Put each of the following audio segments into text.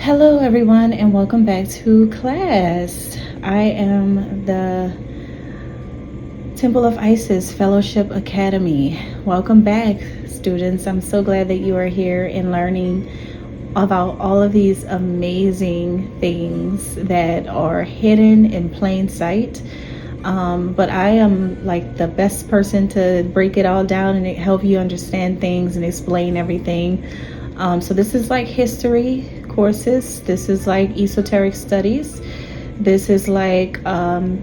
Hello everyone and welcome back to class. I am the Temple of Isis Fellowship Academy. Welcome back, students. I'm so glad that you are here and learning about all of these amazing things that are hidden in plain sight. But I am like the best person to break it all down and help you understand things and explain everything. So this is like history courses. This is like esoteric studies. This is like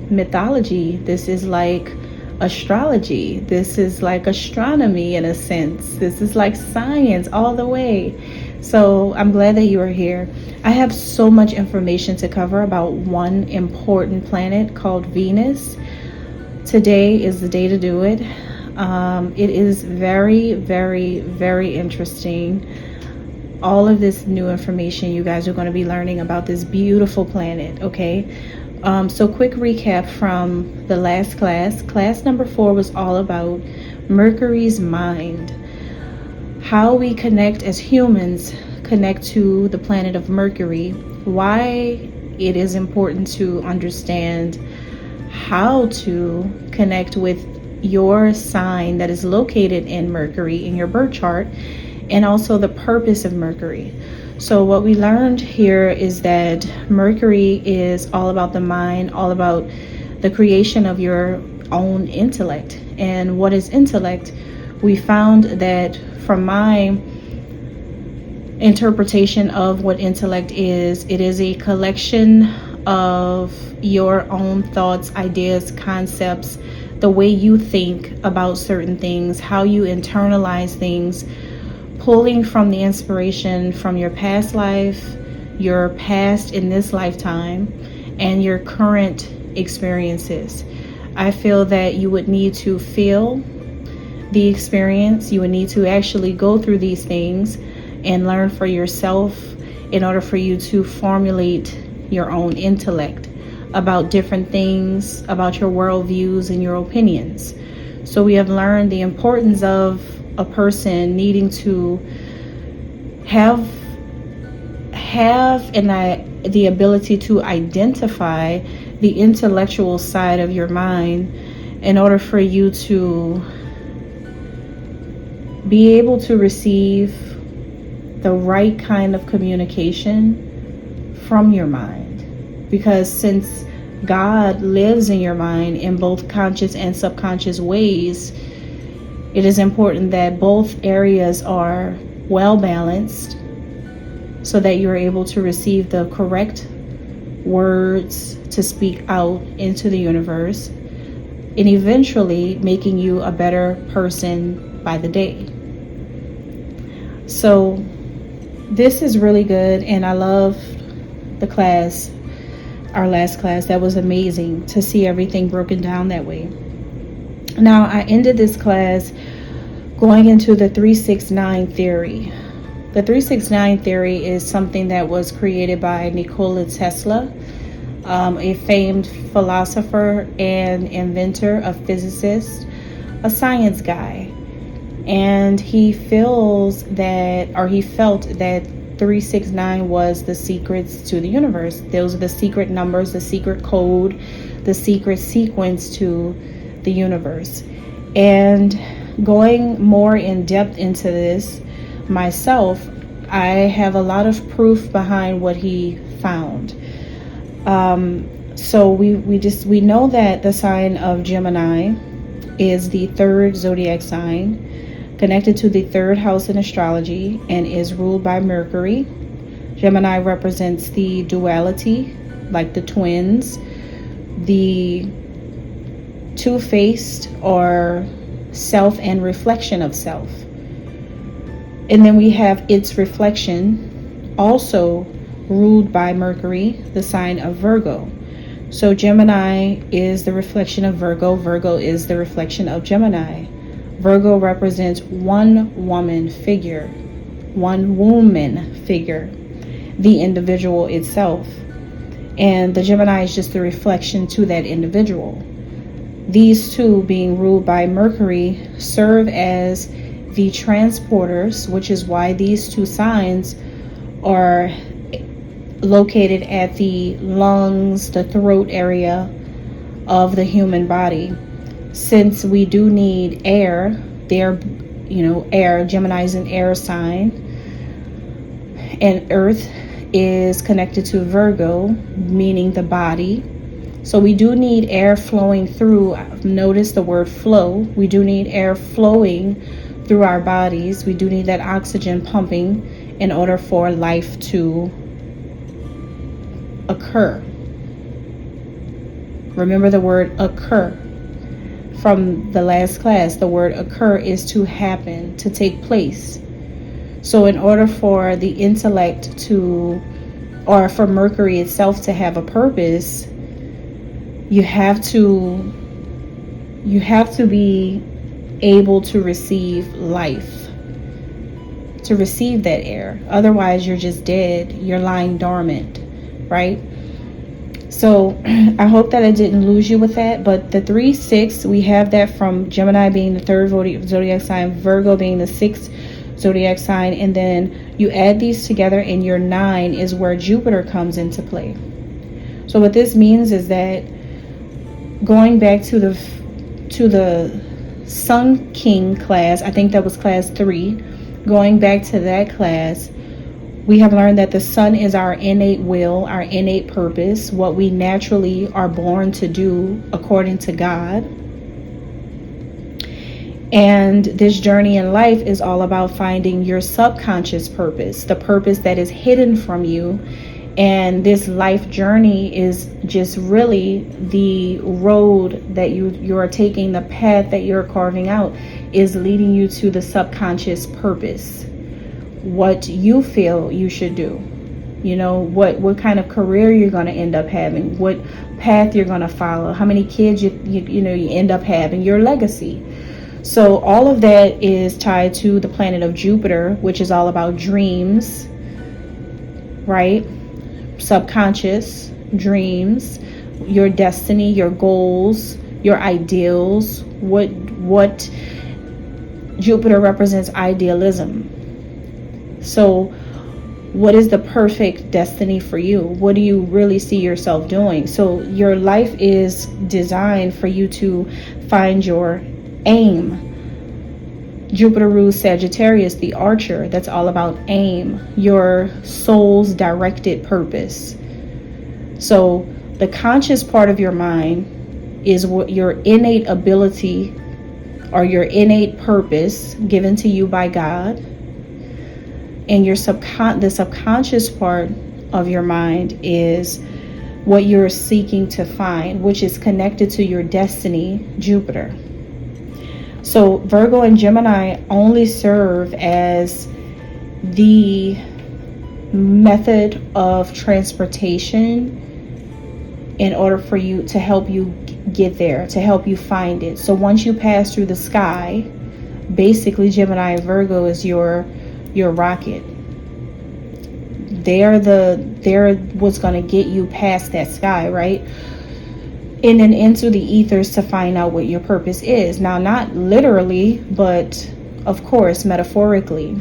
mythology. This is like astrology. This is like astronomy in a sense. This is like science all the way. So I'm glad that you are here. I have so much information to cover about one important planet called Venus. Today is the day to do it. It is very, very, very interesting. All of this new information you guys are going to be learning about this beautiful planet, okay? So quick recap from the last class. Class number 4 was all about Mercury's mind. How we connect as humans, connect to the planet of Mercury. Why it is important to understand how to connect with your sign that is located in Mercury in your birth chart, and also the purpose of Mercury. So what we learned here is that Mercury is all about the mind, all about the creation of your own intellect. And what is intellect? We found that from my interpretation of what intellect is, it is a collection of your own thoughts, ideas, concepts, the way you think about certain things, how you internalize things, pulling from the inspiration from your past life, your past in this lifetime, and your current experiences. I feel that you would need to feel the experience. You would need to actually go through these things and learn for yourself in order for you to formulate your own intellect about different things, about your worldviews and your opinions. So we have learned the importance of a person needing to have the ability to identify the intellectual side of your mind in order for you to be able to receive the right kind of communication from your mind. Because since God lives in your mind in both conscious and subconscious ways, it is important that both areas are well balanced so that you're able to receive the correct words to speak out into the universe, and eventually making you a better person by the day. So this is really good, and I love the class, our last class. That was amazing to see everything broken down that way. Now, I ended this class going into the 369 theory. The 369 theory is something that was created by Nikola Tesla, a famed philosopher and inventor, a physicist, a science guy. And he felt that 369 was the secrets to the universe. Those are the secret numbers, the secret code, the secret sequence to the universe. And going more in depth into this myself, I have a lot of proof behind what he found. So we know that the sign of Gemini is the third zodiac sign, connected to the third house in astrology, and is ruled by Mercury. Gemini represents the duality, like the twins, the two-faced, or self and reflection of self. And then we have its reflection, also ruled by Mercury, the sign of Virgo. So Gemini is the reflection of Virgo. Virgo is the reflection of Gemini. Virgo represents one woman figure, the individual itself. And the Gemini is just the reflection to that individual. These two, being ruled by Mercury, serve as the transporters, which is why these two signs are located at the lungs, the throat area of the human body. Since we do need air, air, Gemini is an air sign, and Earth is connected to Virgo, meaning the body. So we do need air flowing through. Notice the word flow. We do need air flowing through our bodies. We do need that oxygen pumping in order for life to occur. Remember the word occur from the last class. The word occur is to happen, to take place. So in order for the intellect to, or for Mercury itself to have a purpose, you have to be able to receive life, to receive that air. Otherwise, you're just dead. You're lying dormant, right? So I hope that I didn't lose you with that. But the 3-6, we have that from Gemini being the third zodiac sign, Virgo being the sixth zodiac sign, and then you add these together, and your 9 is where Jupiter comes into play. So what this means is that going back to the Sun King class, I think that was class 3, going back to that class, we have learned that the sun is our innate will, our innate purpose, what we naturally are born to do according to God. And this journey in life is all about finding your subconscious purpose, the purpose that is hidden from you. And this life journey is just really the road that you are taking, the path that you're carving out is leading you to the subconscious purpose. What you feel you should do, what kind of career you're going to end up having, what path you're going to follow, how many kids you end up having, your legacy. So all of that is tied to the planet of Jupiter, which is all about dreams, right? Subconscious dreams, your destiny, your goals, your ideals. What Jupiter represents idealism. So what is the perfect destiny for you? What do you really see yourself doing? So your life is designed for you to find your aim. Jupiter rules Sagittarius, the archer. That's all about aim, your soul's directed purpose. So the conscious part of your mind is what your innate ability or your innate purpose given to you by God. And your the subconscious part of your mind is what you're seeking to find, which is connected to your destiny, Jupiter. So Virgo and Gemini only serve as the method of transportation in order for you to help you get there, to help you find it. So once you pass through the sky, basically Gemini and Virgo is your rocket. They're what's going to get you past that sky, right? And then into the ethers to find out what your purpose is. Now, not literally, but of course, metaphorically.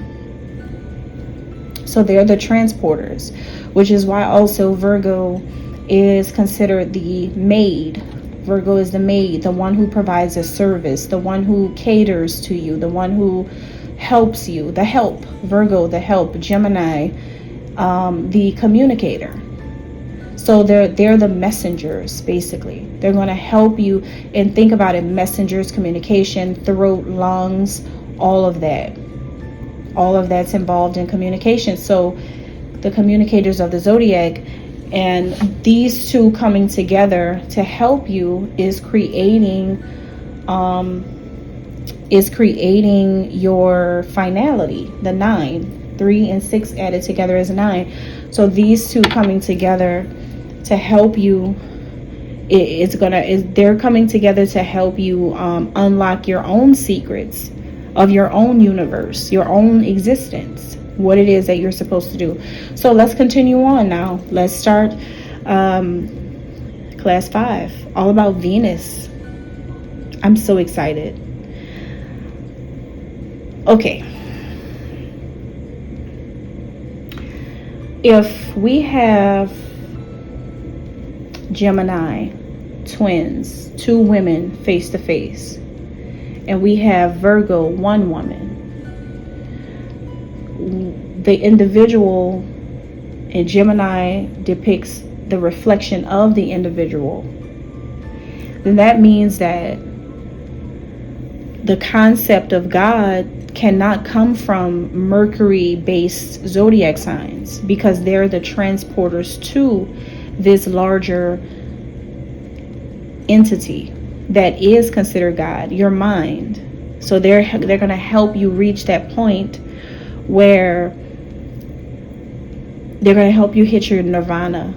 So they're the transporters, which is why also Virgo is considered the maid. Virgo is the maid, the one who provides a service, the one who caters to you, the one who helps you, the help. Virgo, the help. Gemini, the communicator. So they're the messengers, basically. They're going to help you. And think about it, messengers, communication, throat, lungs, all of that. All of that's involved in communication. So the communicators of the zodiac, and these two coming together to help you is creating your finality, the 9. 3 and 6 added together is 9. So these two coming together to help you, they're coming together to help you unlock your own secrets of your own universe, your own existence, what it is that you're supposed to do. So let's continue on now. Let's start class 5, all about Venus. I'm so excited. Okay. If we have Gemini twins, two women face to face, and we have Virgo, one woman, the individual in Gemini depicts the reflection of the individual, then that means that the concept of God cannot come from Mercury-based zodiac signs, because they're the transporters to this larger entity that is considered God, your mind. So they're going to help you reach that point where they're going to help you hit your nirvana,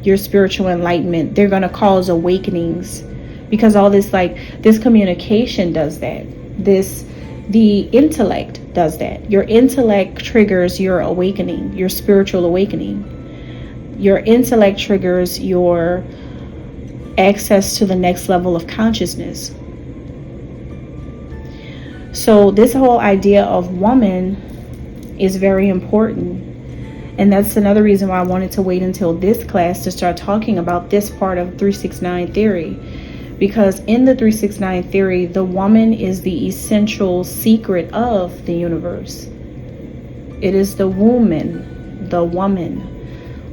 your spiritual enlightenment. They're going to cause awakenings, because all this, like, this communication does that. The intellect does that. Your intellect triggers your awakening, your spiritual awakening. Your intellect triggers your access to the next level of consciousness. So this whole idea of woman is very important. And that's another reason why I wanted to wait until this class to start talking about this part of 369 theory. Because in the 369 theory, the woman is the essential secret of the universe. It is the woman, the woman.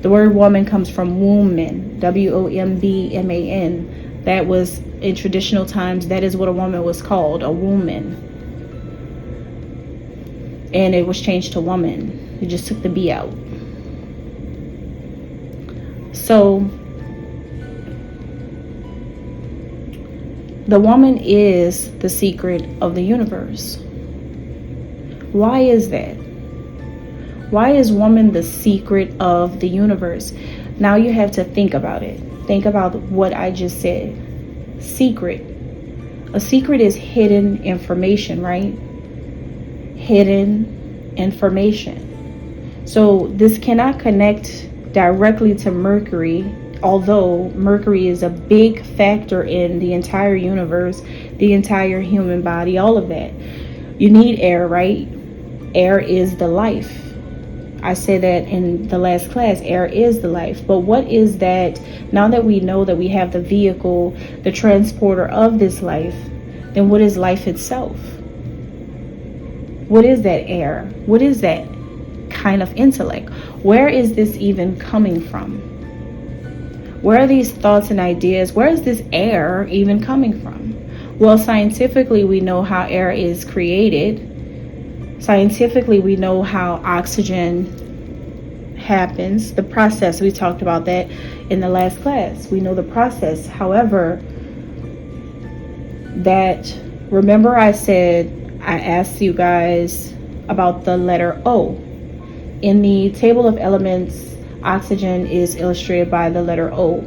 The word woman comes from woman, WOMBMAN. That was, in traditional times, that is what a woman was called, a woman. And it was changed to woman. It just took the B out. So the woman is the secret of the universe. Why is that? Why is woman the secret of the universe? Now you have to think about it. Think about what I just said. Secret. A secret is hidden information, right? Hidden information. So this cannot connect directly to Mercury, although Mercury is a big factor in the entire universe, the entire human body, all of that. You need air, right? Air is the life. I said that in the last class, air is the life. But what is that? Now that we know that we have the vehicle, the transporter of this life, then what is life itself? What is that air? What is that kind of intellect? Where is this even coming from? Where are these thoughts and ideas? Where is this air even coming from? Well, scientifically, we know how air is created. Scientifically, we know how oxygen happens, the process. We talked about that in the last class. We know the process. However, remember I said, I asked you guys about the letter O. In the table of elements, oxygen is illustrated by the letter O.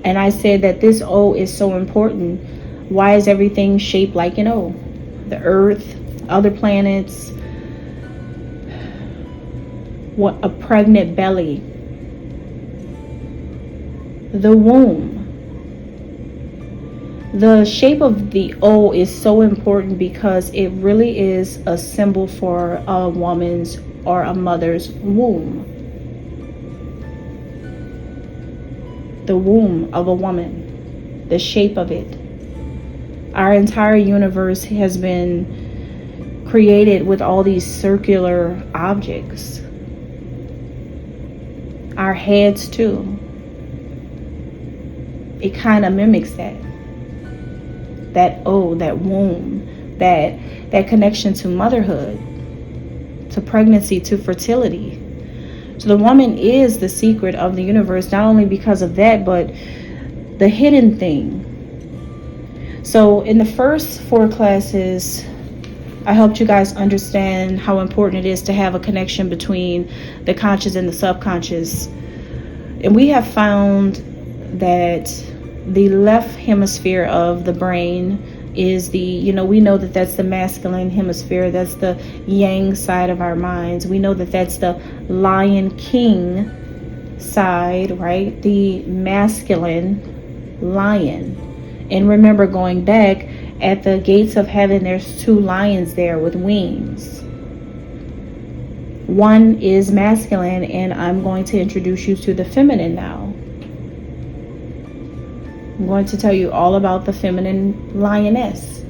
And I said that this O is so important. Why is everything shaped like an O? The Earth, other planets, what a pregnant belly, the womb. The shape of the O is so important because it really is a symbol for a woman's or a mother's womb. The womb of a woman, the shape of it. Our entire universe has been created with all these circular objects. Our heads too. It kind of mimics that. That O, that womb, that connection to motherhood, to pregnancy, to fertility. So the woman is the secret of the universe, not only because of that, but the hidden thing. So in the first 4 classes, I helped you guys understand how important it is to have a connection between the conscious and the subconscious. And we have found that the left hemisphere of the brain is we know that that's the masculine hemisphere. That's the yang side of our minds. We know that that's the lion king side, right? The masculine lion. And remember, going back, at the gates of heaven, there's 2 lions there with wings. One is masculine, and I'm going to introduce you to the feminine now. I'm going to tell you all about the feminine lioness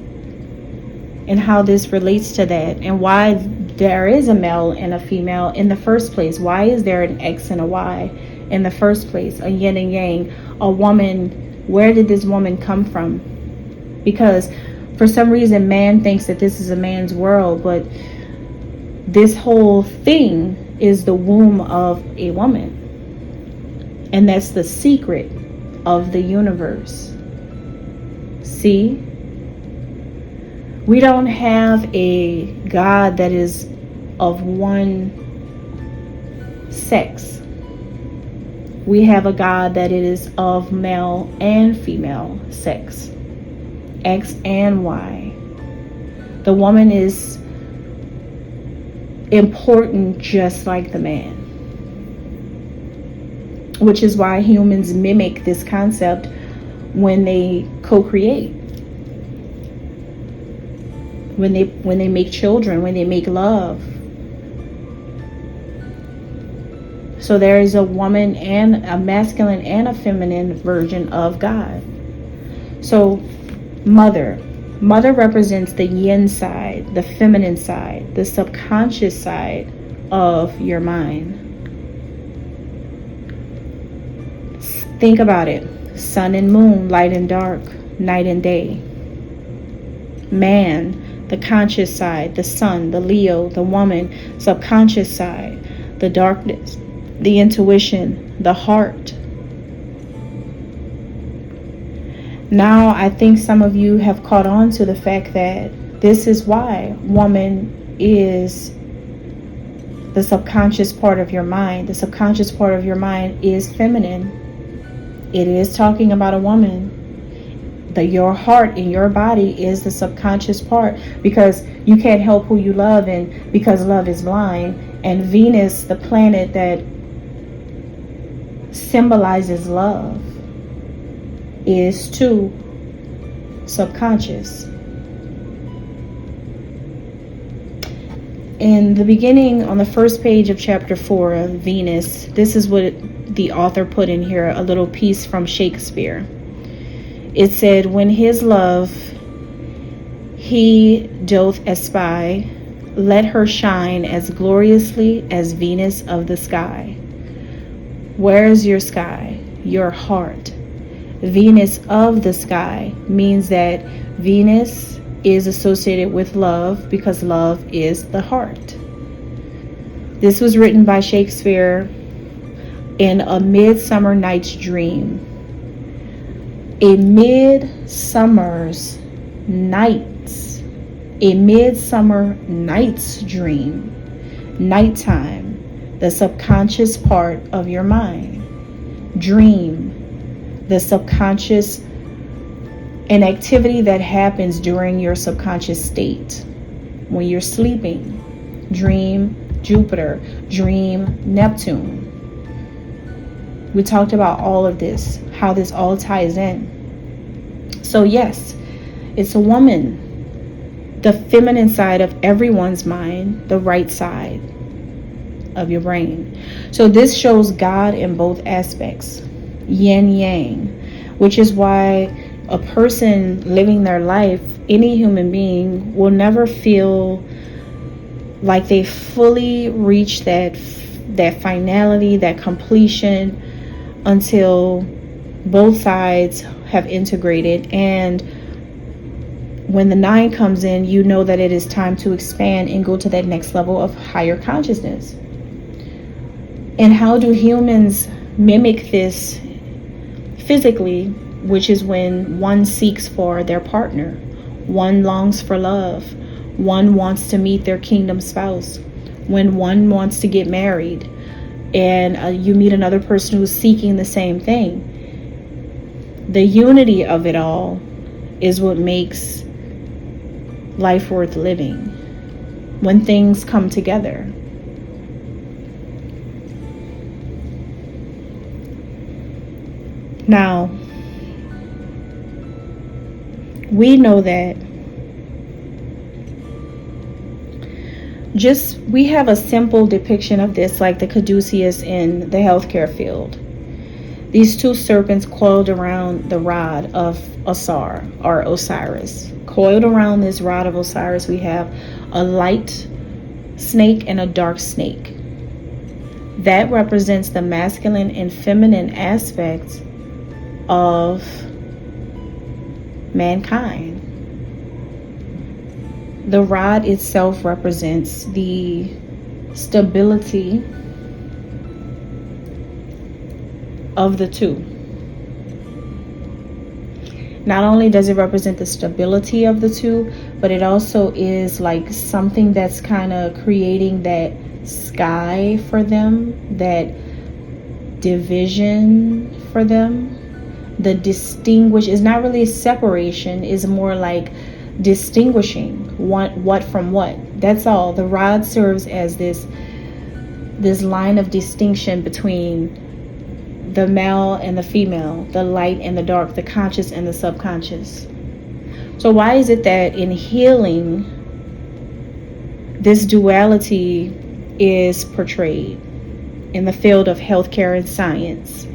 and how this relates to that, and why there is a male and a female in the first place. Why is there an X and a Y in the first place? A yin and yang, a woman. Where did this woman come from? Because for some reason man thinks that this is a man's world, but this whole thing is the womb of a woman. And that's the secret of the universe. See? We don't have a God that is of one sex. We have a God that is of male and female sex. X and Y. The woman is important just like the man, which is why humans mimic this concept when they co-create, when they make children, when they make love. So there is a woman and a masculine and a feminine version of God. So mother represents the yin side, the feminine side, the subconscious side of your mind. Think about it. Sun and moon, light and dark, night and day. Man, the conscious side, the sun, the Leo, the woman, subconscious side, the darkness, the intuition, the heart. Now, I think some of you have caught on to the fact that this is why woman is the subconscious part of your mind. The subconscious part of your mind is feminine. It is talking about a woman. Your heart and your body is the subconscious part, because you can't help who you love, and because love is blind. And Venus, the planet that symbolizes love, is too subconscious. In the beginning, on the first page of chapter 4 of Venus, this is what the author put in here, a little piece from Shakespeare. It said, when his love he doth espy, let her shine as gloriously as Venus of the sky. Where is your sky? Your heart. Venus of the sky means that Venus is associated with love, because love is the heart. This was written by Shakespeare in A Midsummer Night's Dream. A midsummer night's dream. Nighttime, the subconscious part of your mind. Dream, the subconscious, an activity that happens during your subconscious state. When you're sleeping, dream Jupiter, dream Neptune. We talked about all of this, how this all ties in. So yes, it's a woman, the feminine side of everyone's mind, the right side of your brain. So this shows God in both aspects, yin yang, which is why a person living their life, any human being, will never feel like they fully reach that finality, that completion, until both sides have integrated. And when the 9 comes in, you know that it is time to expand and go to that next level of higher consciousness. And how do humans mimic this physically? Which is when one seeks for their partner, one longs for love, one wants to meet their kingdom spouse, when one wants to get married, and you meet another person who's seeking the same thing. The unity of it all is what makes life worth living, when things come together. Now, we know that we have a simple depiction of this, like the caduceus in the healthcare field. These two serpents coiled around the rod of Asar, or Osiris. Coiled around this rod of Osiris, we have a light snake and a dark snake. That represents the masculine and feminine aspects of mankind. The rod itself represents the stability of the two. Not only does it represent the stability of the two, but it also is like something that's kind of creating that sky for them, that division for them. The distinguish is not really a separation, is more like distinguishing what from what. That's all. The rod serves as this line of distinction between the male and the female, the light and the dark, the conscious and the subconscious. So why is it that in healing, this duality is portrayed in the field of healthcare and science?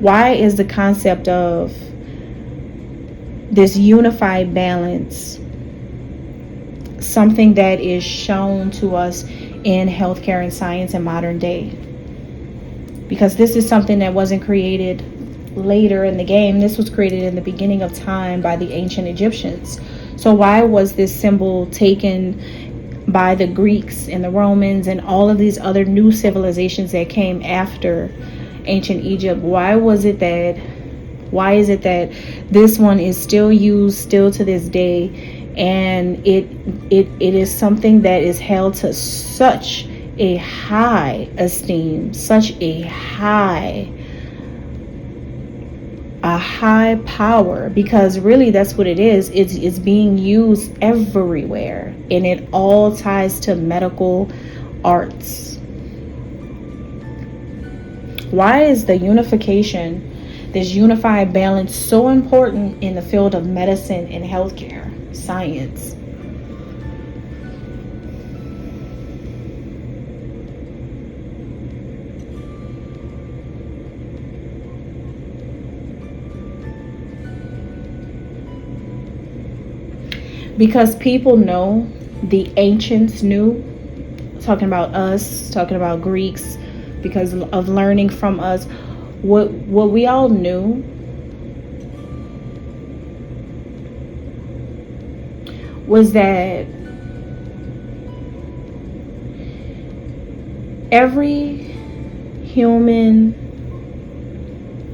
Why is the concept of this unified balance something that is shown to us in healthcare and science in modern day? Because this is something that wasn't created later in the game. This was created in the beginning of time by the ancient Egyptians. So why was this symbol taken by the Greeks and the Romans and all of these other new civilizations that came after ancient Egypt? Why is it that this one is still used still to this day, and it is something that is held to such a high esteem, such a high power? Because really that's what it is. It's being used everywhere, and it all ties to medical arts. Why is the unification, this unified balance, so important in the field of medicine and healthcare science? Because people know, the ancients knew, talking about us, talking about Greeks, because of learning from us, what we all knew was that every human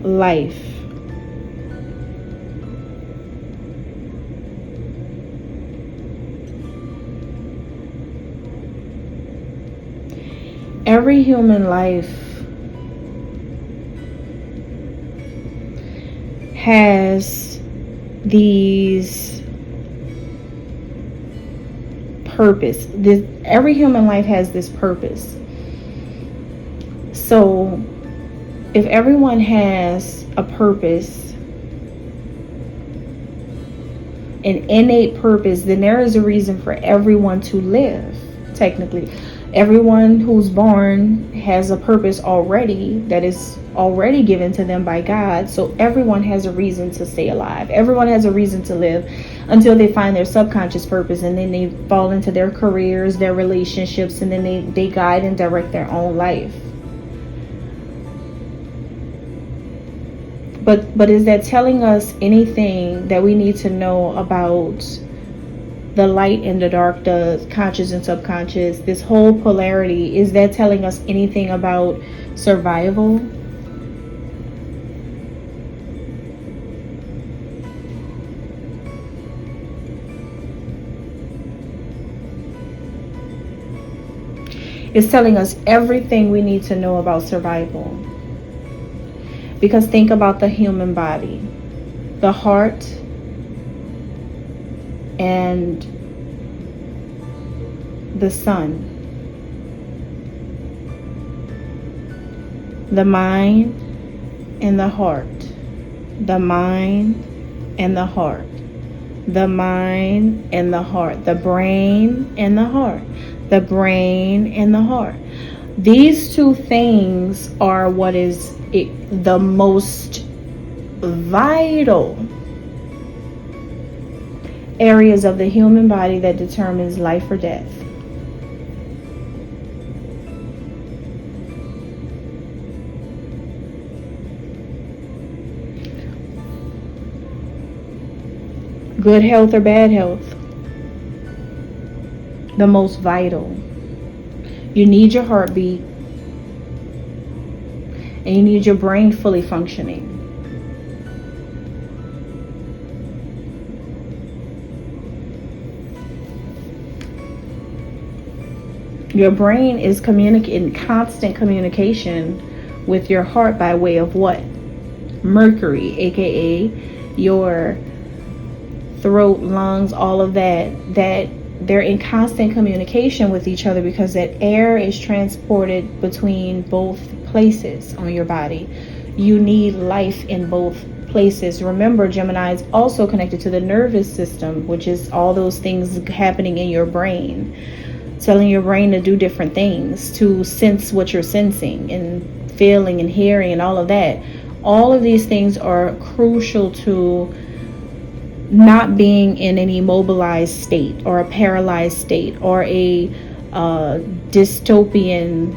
life has these purpose. Every human life has this purpose. So if everyone has a purpose, an innate purpose, then there is a reason for everyone to live. Technically, everyone who's born has a purpose already, that is already given to them by God. So everyone has a reason to stay alive. Everyone has a reason to live until they find their subconscious purpose, and then they fall into their careers, their relationships, and then they guide and direct their own life. But is that telling us anything that we need to know about the light and the dark, the conscious and subconscious, this whole polarity? Is that telling us anything about survival? It's telling us everything we need to know about survival. Because think about the human body, the heart and the sun, the mind and the heart, the mind and the heart, the mind and the heart, the brain and the heart, the brain and the heart. These two things are what is the most vital areas of the human body that determines life or death. Good health or bad health. The most vital. You need your heartbeat, and you need your brain fully functioning. Your brain is in constant communication with your heart by way of what? Mercury, aka your throat, lungs, all of that they're in constant communication with each other, because that air is transported between both places on your body. You need life in both places. Remember, Gemini is also connected to the nervous system, which is all those things happening in your brain, telling your brain to do different things, to sense what you're sensing and feeling and hearing and all of that. All of these things are crucial to not being in an immobilized state or a paralyzed state or a dystopian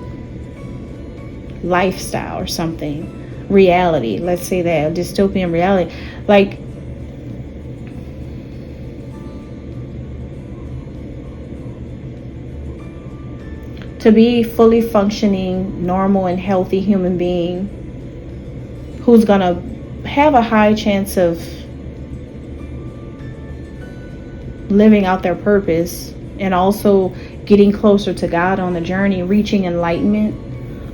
lifestyle or something. Reality, let's say that, a dystopian reality. Like, to be fully functioning, normal and healthy human being who's gonna have a high chance of living out their purpose and also getting closer to God on the journey, reaching enlightenment,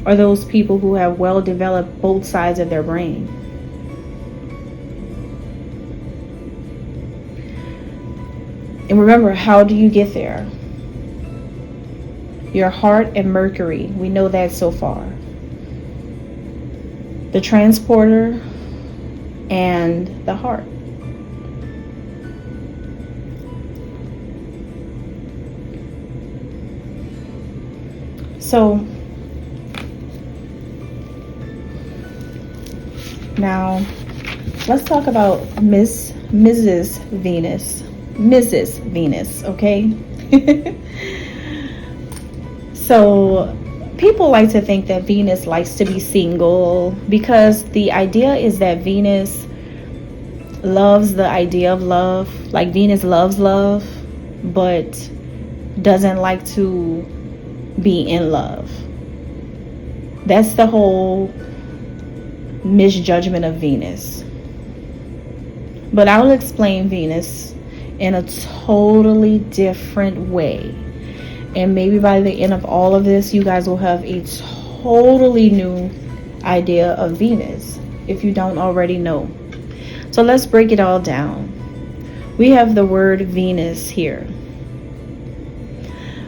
are those people who have well developed both sides of their brain. And remember, how do you get there? Your heart and Mercury, we know that so far. The transporter and the heart. So now let's talk about Mrs. Venus, okay? So people like to think that Venus likes to be single, because the idea is that Venus loves the idea of love. Like, Venus loves love, but doesn't like to be in love. That's the whole misjudgment of Venus. But I will explain Venus in a totally different way. And maybe by the end of all of this, you guys will have a totally new idea of Venus, if you don't already know. So let's break it all down. We have the word Venus here.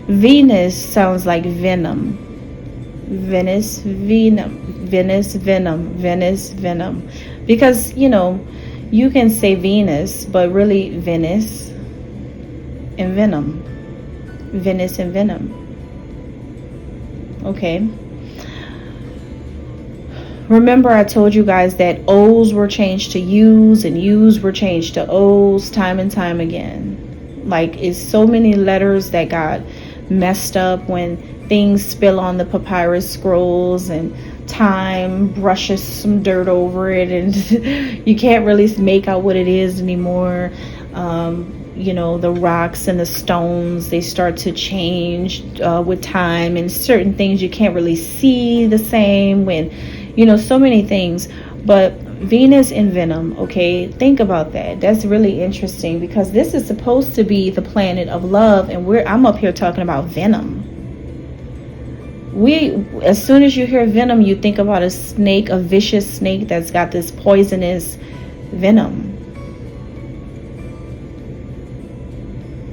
Venus sounds like venom. Venus, venom. Venus, venom. Venus, venom. Because, you know, you can say Venus, but really Venus and venom. Venus and venom. Okay. Remember, I told you guys that O's were changed to U's and U's were changed to O's time and time again. Like, it's so many letters that got messed up when things spill on the papyrus scrolls and time brushes some dirt over it, and you can't really make out what it is anymore. You know, the rocks and the stones, they start to change with time, and certain things you can't really see the same when, you know, so many things. But Venus and venom, okay, think about that. That's really interesting, because this is supposed to be the planet of love, and I'm up here talking about venom. As soon as you hear venom, you think about a snake, a vicious snake that's got this poisonous venom.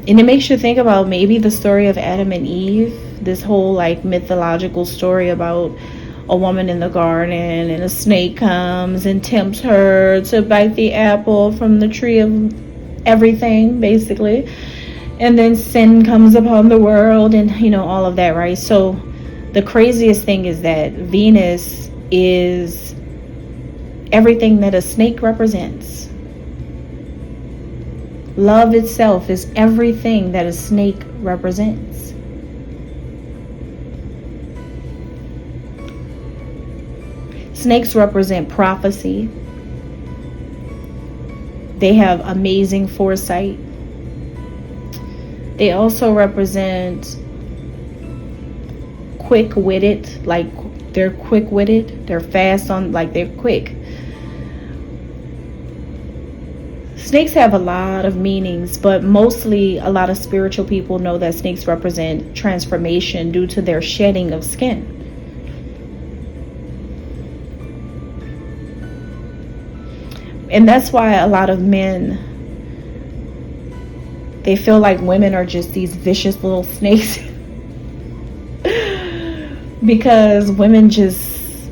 And it makes you think about maybe the story of Adam and Eve, this whole like mythological story about a woman in the garden, and a snake comes and tempts her to bite the apple from the tree of everything, basically. And then sin comes upon the world, and all of that, right? So the craziest thing is that Venus is everything that a snake represents. Love itself is everything that a snake represents. Snakes represent prophecy. They have amazing foresight. They also represent quick-witted, like they're quick-witted. They're fast on, like they're quick. Snakes have a lot of meanings, but mostly a lot of spiritual people know that snakes represent transformation due to their shedding of skin. And that's why a lot of men, they feel like women are just these vicious little snakes. Because women just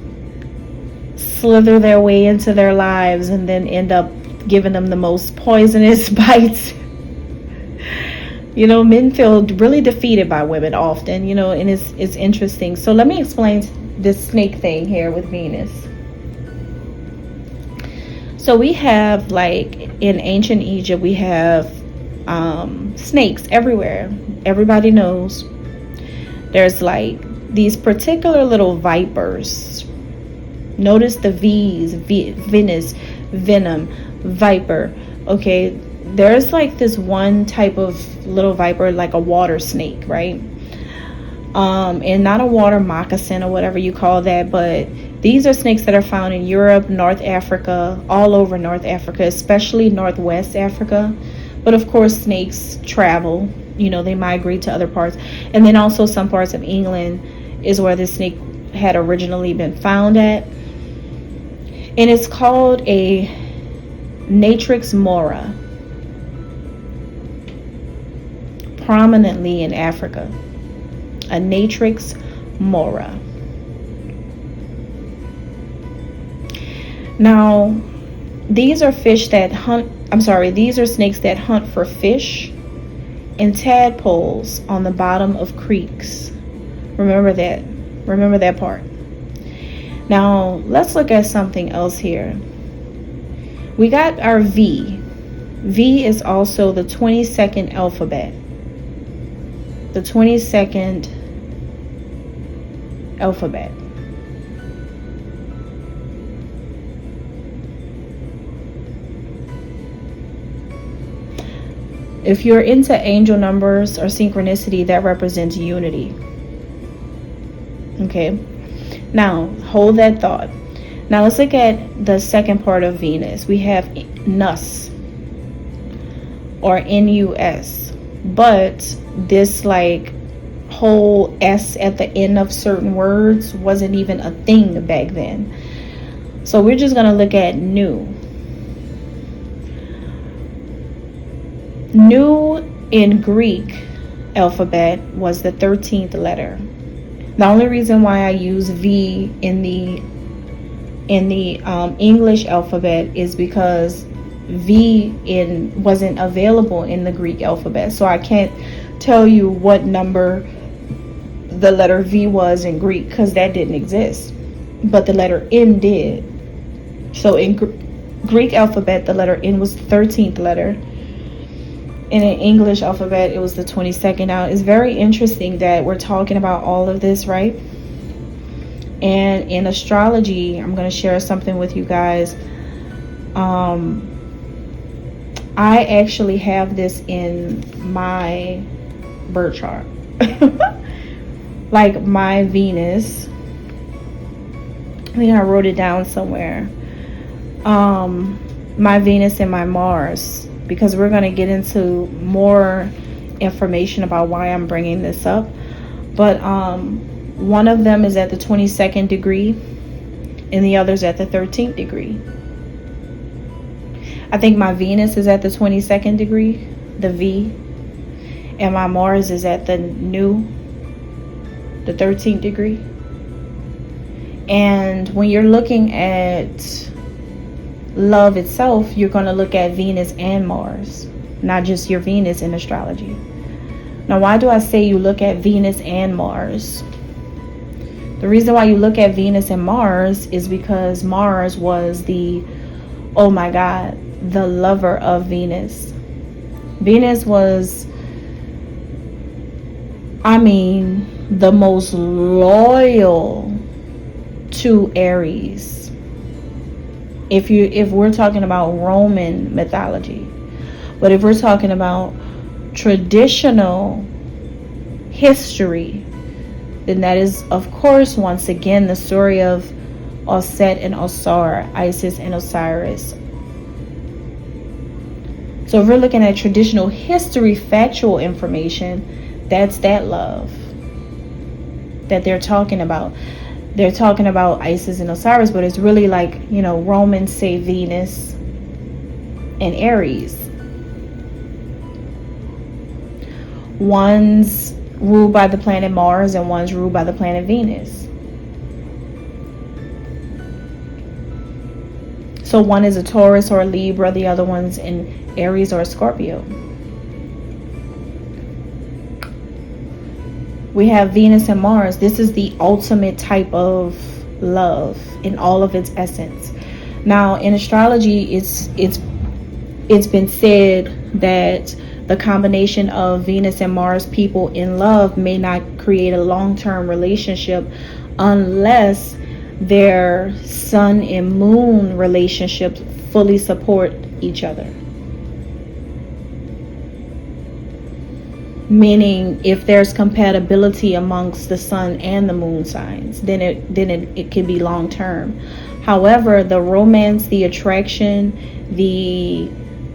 slither their way into their lives and then end up giving them the most poisonous bites. Men feel really defeated by women often, and it's interesting. So let me explain this snake thing here with Venus. So we have, like, in ancient Egypt, we have snakes everywhere. Everybody knows there's like these particular little vipers. Notice the V's: Venus, venom, viper. Okay, there's like this one type of little viper, like a water snake, right? And not a water moccasin or whatever you call that, but these are snakes that are found in Europe, North Africa, all over North Africa, especially Northwest Africa. But of course, snakes travel, they migrate to other parts. And then also some parts of England is where this snake had originally been found at. And it's called a Natrix mora, prominently in Africa. A Natrix mora. Now, these are fish that hunt, these are snakes that hunt for fish and tadpoles on the bottom of creeks. Remember that part. Now, let's look at something else here. We got our V. V is also the 22nd alphabet. The 22nd alphabet. If you're into angel numbers or synchronicity, that represents unity. Okay. Now, hold that thought. Now, let's look at the second part of Venus. We have Nus or Nus. But this like whole S at the end of certain words wasn't even a thing back then. So we're just going to look at Nu. Nu in Greek alphabet was the 13th letter. The only reason why I use V in the English alphabet is because V wasn't available in the Greek alphabet. So I can't tell you what number the letter V was in Greek because that didn't exist. But the letter N did. So in Greek alphabet, the letter N was the 13th letter. In an English alphabet, it was the 22nd. Now, it's very interesting that we're talking about all of this, right? And in astrology, I'm going to share something with you guys. I actually have this in my birth chart. Like my Venus. I think I wrote it down somewhere. My Venus and my Mars. Because we're going to get into more information about why I'm bringing this up. But one of them is at the 22nd degree and the other's at the 13th degree. I think my Venus is at the 22nd degree, the V, and my Mars is at the Nu, the 13th degree. And when you're looking at love itself, you're going to look at Venus and Mars. not just your Venus in astrology. Now, why do I say you look at Venus and Mars? The reason why you look at Venus and Mars is because Mars was the, oh my God, the lover of Venus. Venus was, I mean, the most loyal to Aries. If we're talking about Roman mythology, but if we're talking about traditional history, then that is, of course, once again, the story of Set and Osir, Isis and Osiris. So if we're looking at traditional history, factual information, that's that love that they're talking about. They're talking about Isis and Osiris, but it's really like, you know, Romans say Venus and Aries. One's ruled by the planet Mars and one's ruled by the planet Venus. So one is a Taurus or a Libra, the other one's in Aries or a Scorpio. We have Venus and Mars. This is the ultimate type of love in all of its essence. Now, in astrology, it's been said that the combination of Venus and Mars people in love may not create a long-term relationship unless their sun and moon relationships fully support each other. Meaning, if there's compatibility amongst the sun and the moon signs, then it can be long-term. However, the romance, the attraction, the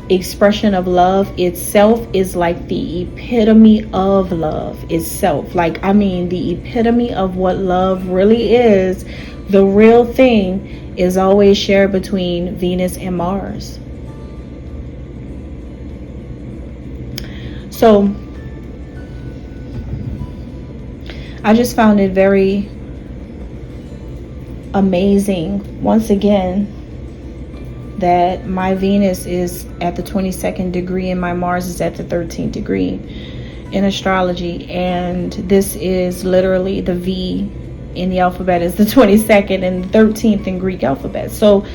expression of love itself is like the epitome of love itself. Like, I mean, the epitome of what love really is, the real thing, is always shared between Venus and Mars. So I just found it very amazing, once again, that my Venus is at the 22nd degree and my Mars is at the 13th degree in astrology. And this is literally the V in the alphabet is the 22nd and the 13th in Greek alphabet. So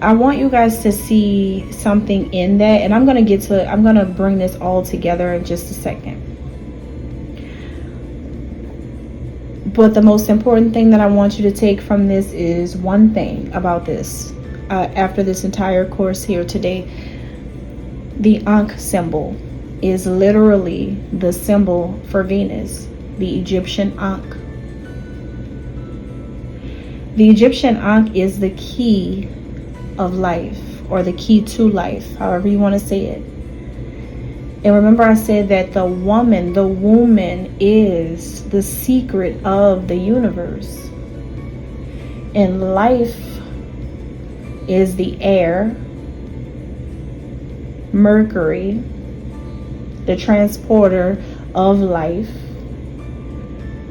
I want you guys to see something in that. And I'm going to bring this all together in just a second. But the most important thing that I want you to take from this is one thing about this. After this entire course here today, the Ankh symbol is literally the symbol for Venus, the Egyptian Ankh. The Egyptian Ankh is the key of life, or the key to life, however you want to say it. And remember, I said that the woman is the secret of the universe. And life is the air, Mercury, the transporter of life.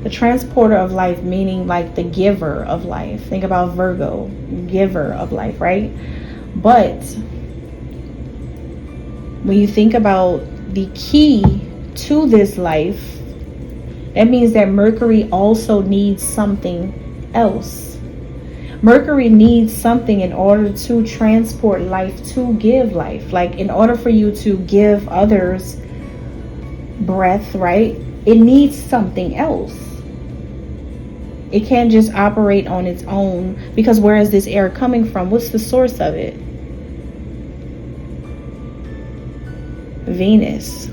The transporter of life, meaning like the giver of life. Think about Virgo, giver of life, right? But when you think about the key to this life, that means that Mercury also needs something else. Mercury needs something in order to transport life, to give life. Like, in order for you to give others breath, right? It needs something else. It can't just operate on its own, because where is this air coming from? What's the source of it? Venus,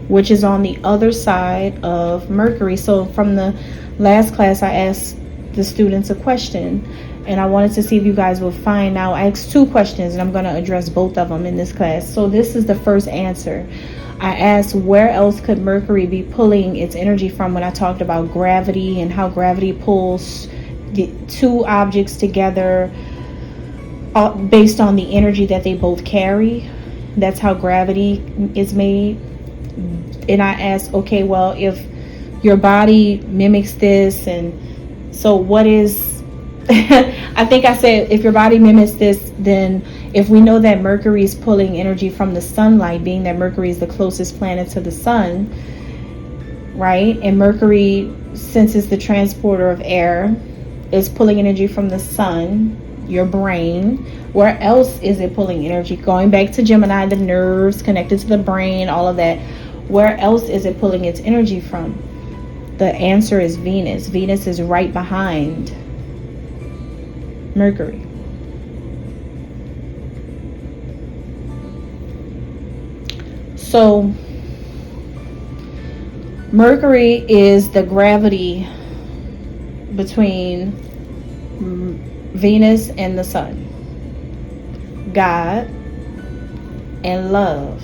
which is on the other side of Mercury. So from the last class, I asked the students a question, and I wanted to see if you guys would find out. I asked two questions, and I'm going to address both of them in this class. So this is the first answer. I asked, where else could Mercury be pulling its energy from, when I talked about gravity and how gravity pulls the two objects together based on the energy that they both carry. That's how gravity is made. And I asked, okay, well, if your body mimics this, and so what is I think I said, if your body mimics this, then If we know that Mercury is pulling energy from the sunlight, being that Mercury is the closest planet to the sun, right? And Mercury, since it's the transporter of air, is pulling energy from the sun, your brain. Where else is it pulling energy? Going back to Gemini, the nerves connected to the brain, all of that. Where else is it pulling its energy from? The answer is Venus. Venus is right behind Mercury. So Mercury is the gravity between Venus and the sun, God and love.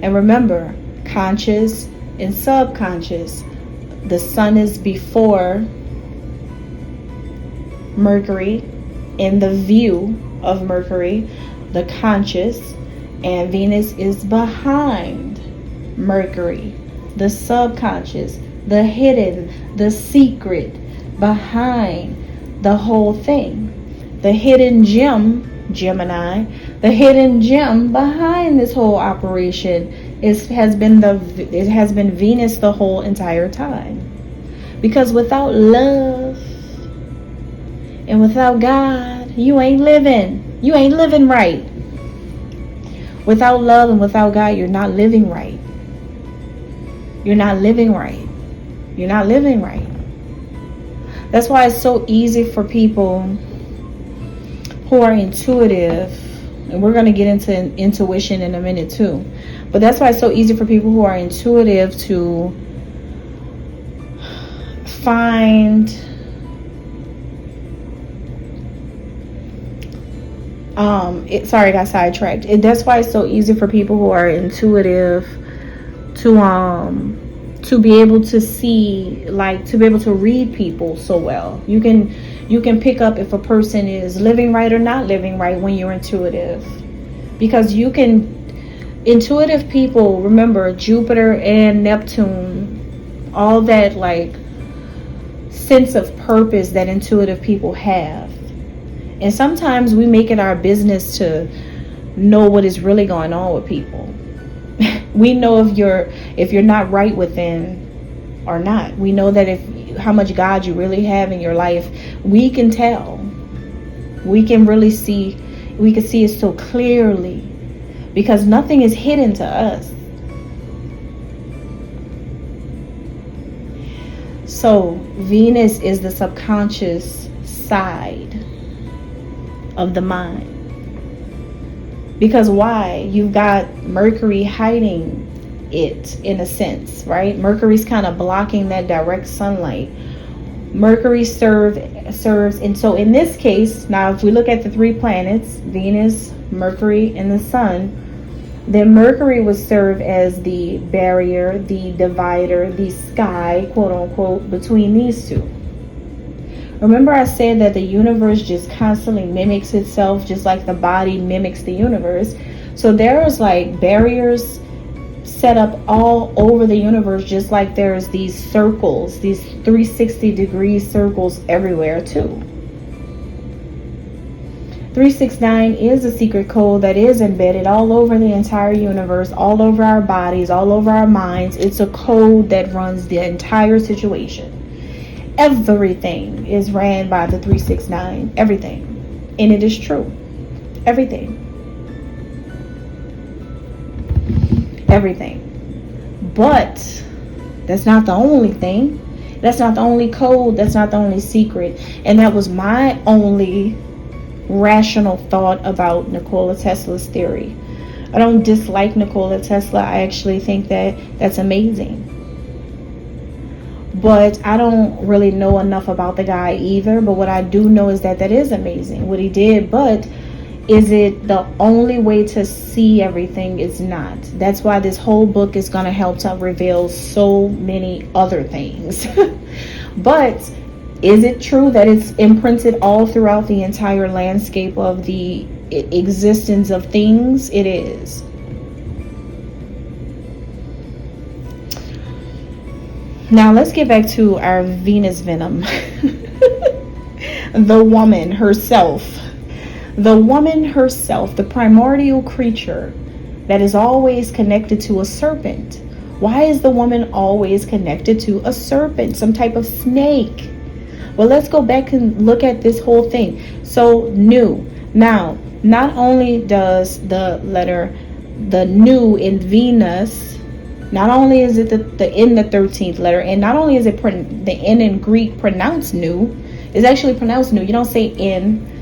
And remember, conscious and subconscious, the sun is before Mercury in the view of Mercury, the conscious, and Venus is behind Mercury, the subconscious, the hidden, the secret, behind the whole thing. The hidden gem, Gemini, the hidden gem behind this whole operation has been Venus the whole entire time. Because without love and without God, you ain't living. You ain't living right. Without love and without God, you're not living right. You're not living right. You're not living right. That's why it's so easy for people who are intuitive, and we're going to get into intuition in a minute too, but that's why it's so easy for people who are intuitive to find sorry, I got sidetracked. That's why it's so easy for people who are intuitive to be able to see, like, to be able to read people so well. You can pick up if a person is living right or not living right when you're intuitive, because intuitive people, remember Jupiter and Neptune, all that like sense of purpose that intuitive people have. And sometimes we make it our business to know what is really going on with people. We know if you're not right within or not. We know that how much God you really have in your life. We can tell. We can really see. We can see it so clearly because nothing is hidden to us. So Venus is the subconscious side of the mind. Because why? You've got Mercury hiding it in a sense, right? Mercury's kind of blocking that direct sunlight. Mercury serves, and so in this case, now if we look at the three planets, Venus, Mercury, and the Sun, then Mercury would serve as the barrier, the divider, the sky, quote unquote, between these two. Remember I said that the universe just constantly mimics itself, just like the body mimics the universe. So there's like barriers set up all over the universe, just like there's these circles, these 360-degree circles everywhere too. 369 is a secret code that is embedded all over the entire universe, all over our bodies, all over our minds. It's a code that runs the entire situation. Everything is ran by the 369. Everything. And it is true. Everything. Everything. But that's not the only thing. That's not the only code. That's not the only secret. And that was my only rational thought about Nikola Tesla's theory. I don't dislike Nikola Tesla. I actually think that that's amazing. But I don't really know enough about the guy either. But what I do know is that is amazing, what he did. But is it the only way to see everything? It's not. That's why this whole book is going to help to reveal so many other things. But is it true that it's imprinted all throughout the entire landscape of the existence of things? It is. Now let's get back to our Venus venom. The woman herself. The woman herself, the primordial creature that is always connected to a serpent. Why is the woman always connected to a serpent, some type of snake? Well, let's go back and look at this whole thing. So, nu. Now, not only does the letter, the nu in Venus, not only is it the in the 13th letter, and not only is it the N in Greek pronounced nu, it's actually pronounced nu. You don't say in.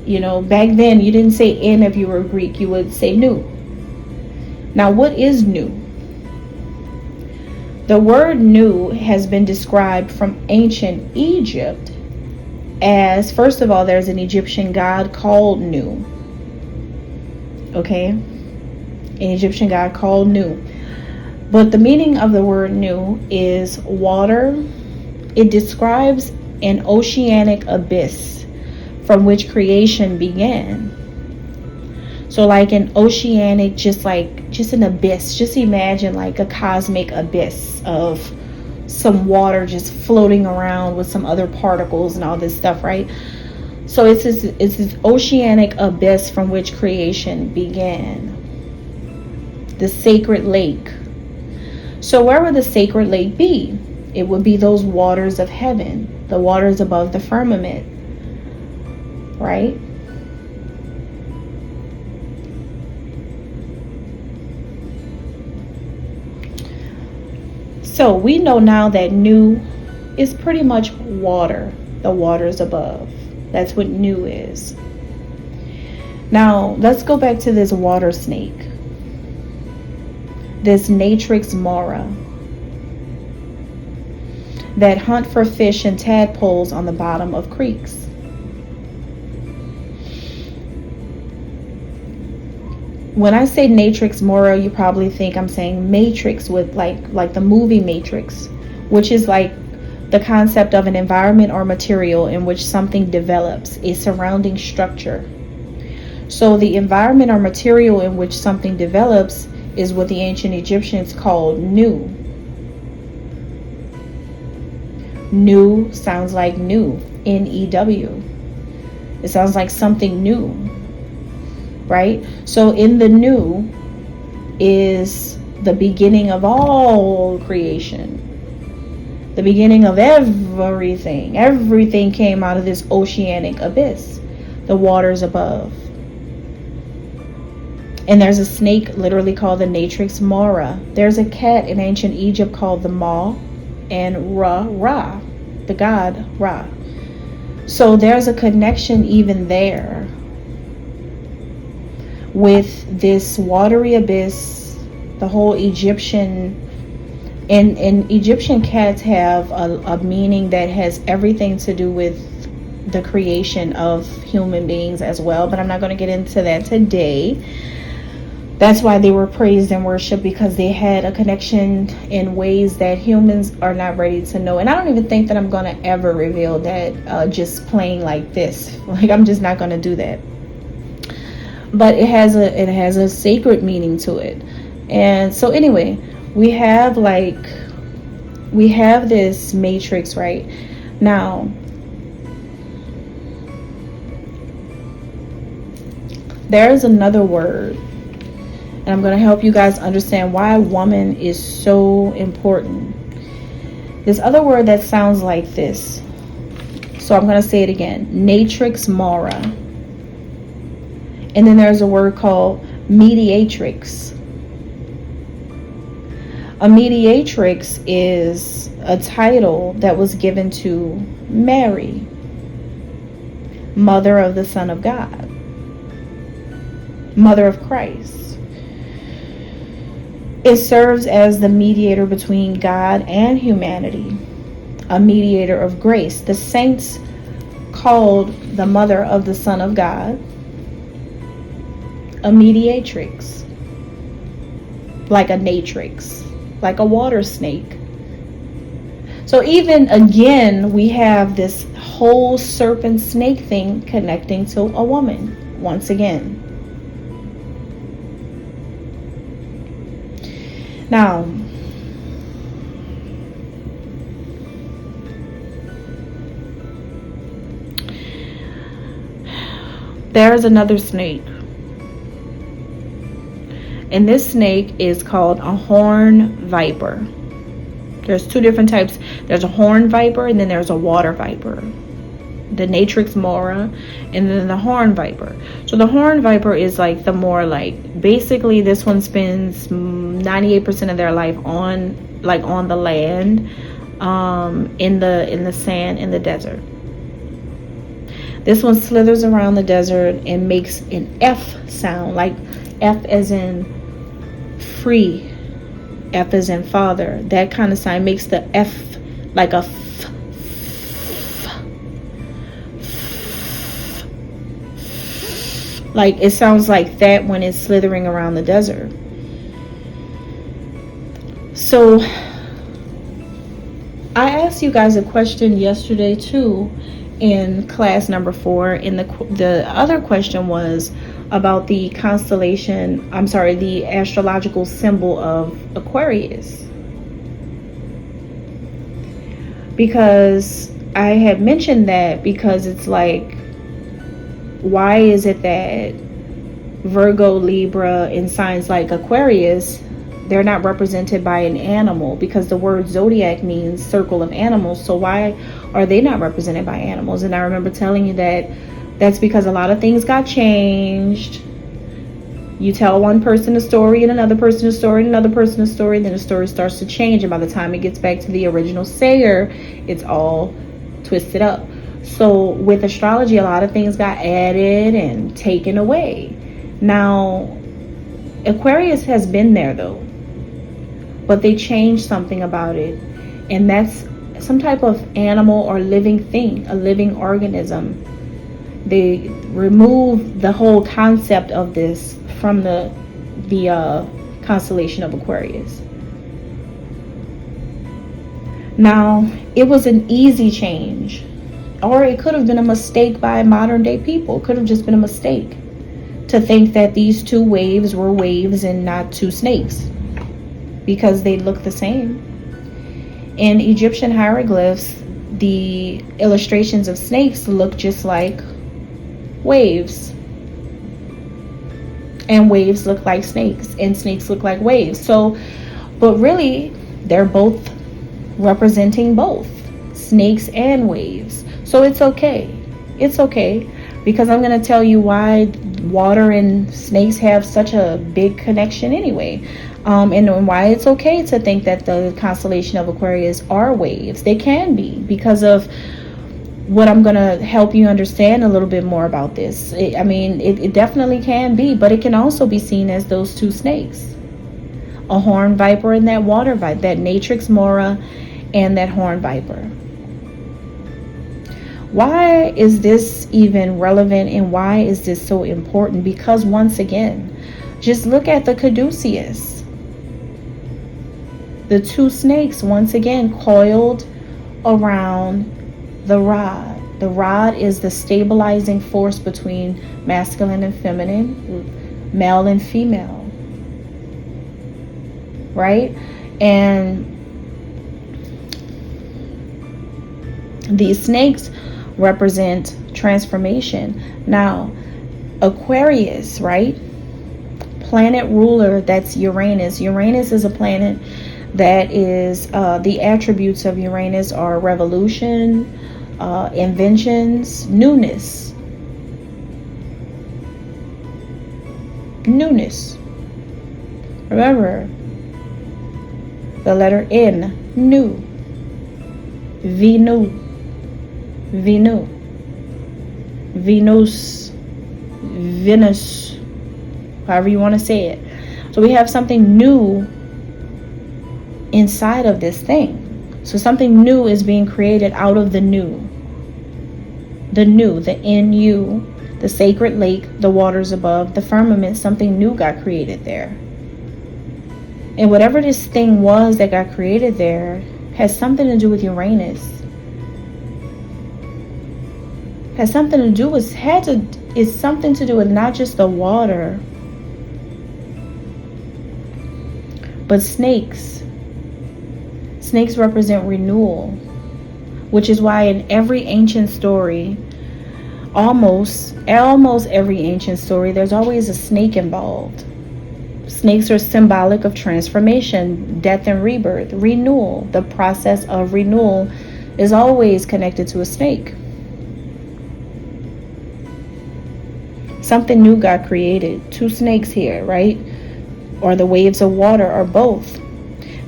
You know, back then you didn't say in if you were Greek, you would say nu. Now, what is nu? The word nu has been described from ancient Egypt as, first of all, there's an Egyptian god called Nu. Okay? An Egyptian god called Nu. But the meaning of the word nu is water. It describes an oceanic abyss from which creation began. So like an oceanic, just an abyss. Just imagine like a cosmic abyss of some water just floating around with some other particles and all this stuff, right? So it's this oceanic abyss from which creation began. The sacred lake. So where would the sacred lake be? It would be those waters of heaven, the waters above the firmament. Right? So we know now that nu is pretty much water, the waters above. That's what nu is. Now, let's go back to this water snake, this Natrix mora, that hunt for fish and tadpoles on the bottom of creeks. When I say Natrix mora, you probably think I'm saying Matrix, with like the movie Matrix, which is like the concept of an environment or material in which something develops, a surrounding structure. So the environment or material in which something develops is what the ancient Egyptians called nu. Nu sounds like new, N-E-W. It sounds like something new. Right? So in the nu is the beginning of all creation. The beginning of everything. Everything came out of this oceanic abyss. The waters above. And there's a snake literally called the Natrix mora. There's a cat in ancient Egypt called the Ma, and Ra, the god Ra. So there's a connection even there with this watery abyss, the whole Egyptian, and Egyptian cats have a meaning that has everything to do with the creation of human beings as well, but I'm not going to get into that today. That's why they were praised and worshipped, because they had a connection in ways that humans are not ready to know. And I don't even think that I'm going to ever reveal that just plain like this. Like, I'm just not going to do that. But it has a sacred meaning to it. And so anyway, we have this matrix right now. There's another word, and I'm going to help you guys understand why woman is so important. This other word that sounds like this. So I'm going to say it again. Natrix mora. And then there's a word called mediatrix. A mediatrix is a title that was given to Mary, mother of the Son of God, mother of Christ. It serves as the mediator between God and humanity, a mediator of grace. The saints called the mother of the Son of God a mediatrix, like a natrix, like a water snake. So even again, we have this whole serpent snake thing connecting to a woman once again. Now, there's another snake. And this snake is called a horn viper. There's two different types. There's a horn viper and then there's a water viper. The Natrix Mora and then the horn viper. So the horn viper is like the more like, basically this one spends 98% of their life on the land, in the sand, in the desert. This one slithers around the desert and makes an F sound, like F as in free, F as in father. That kind of sign makes the F like a f. Like it sounds like that when it's slithering around the desert. So I asked you guys a question yesterday too in class number 4, and the other question was about the constellation, the astrological symbol of Aquarius. Because I had mentioned that because it's like, why is it that Virgo, Libra, and signs like Aquarius, they're not represented by an animal? Because the word zodiac means circle of animals. So why are they not represented by animals? And I remember telling you that that's because a lot of things got changed. You tell one person a story and another person a story and another person a story, and then the story starts to change. And by the time it gets back to the original sayer, it's all twisted up. So with astrology, a lot of things got added and taken away. Now, Aquarius has been there though, but they changed something about it, and that's some type of animal or living thing, a living organism. They removed the whole concept of this from the constellation of Aquarius. Now, it was an easy change, or it could have been a mistake by modern day people. It could have just been a mistake to think that these two waves were waves and not two snakes, because they look the same. In Egyptian hieroglyphs, the illustrations of snakes look just like waves, and waves look like snakes, and snakes look like waves. So, but really, they're both representing both snakes and waves. So it's okay. It's okay, because I'm going to tell you why water and snakes have such a big connection anyway. And why it's okay to think that the constellation of Aquarius are waves. They can be, because of what I'm going to help you understand a little bit more about this. It definitely can be, but it can also be seen as those two snakes. A horn viper and that water viper, that Natrix Mora and that horn viper. Why is this even relevant, and why is this so important? Because once again, just look at the caduceus. The two snakes, once again, coiled around the rod. The rod is the stabilizing force between masculine and feminine, male and female, right? And these snakes represent transformation. Now, Aquarius, right? Planet ruler, that's Uranus. Uranus is a planet that is, the attributes of Uranus are revolution, inventions, newness. Remember, the letter N, new. Venus, however you want to say it. So we have something new inside of this thing. So something new is being created out of the new. The NU, the sacred lake, the waters above, the firmament, something new got created there. And whatever this thing was that got created there has something to do with Uranus. Has something to do with, is something to do with not just the water, but snakes. Snakes represent renewal, which is why in every ancient story, almost every ancient story, there's always a snake involved. Snakes are symbolic of transformation, death and rebirth, renewal. The process of renewal is always connected to a snake. Something new got created. 2 snakes here, right? Or the waves of water, or both.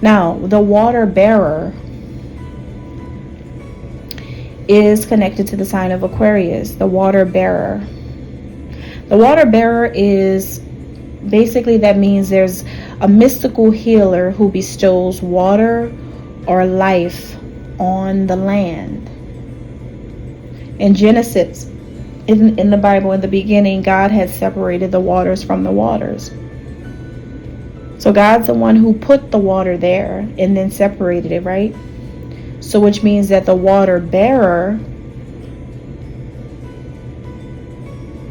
Now, the water bearer is connected to the sign of Aquarius, the water bearer. The water bearer is basically, that means there's a mystical healer who bestows water or life on the land. In Genesis, in the Bible, in the beginning, God had separated the waters from the waters. So God's the one who put the water there and then separated it, right? So which means that the water bearer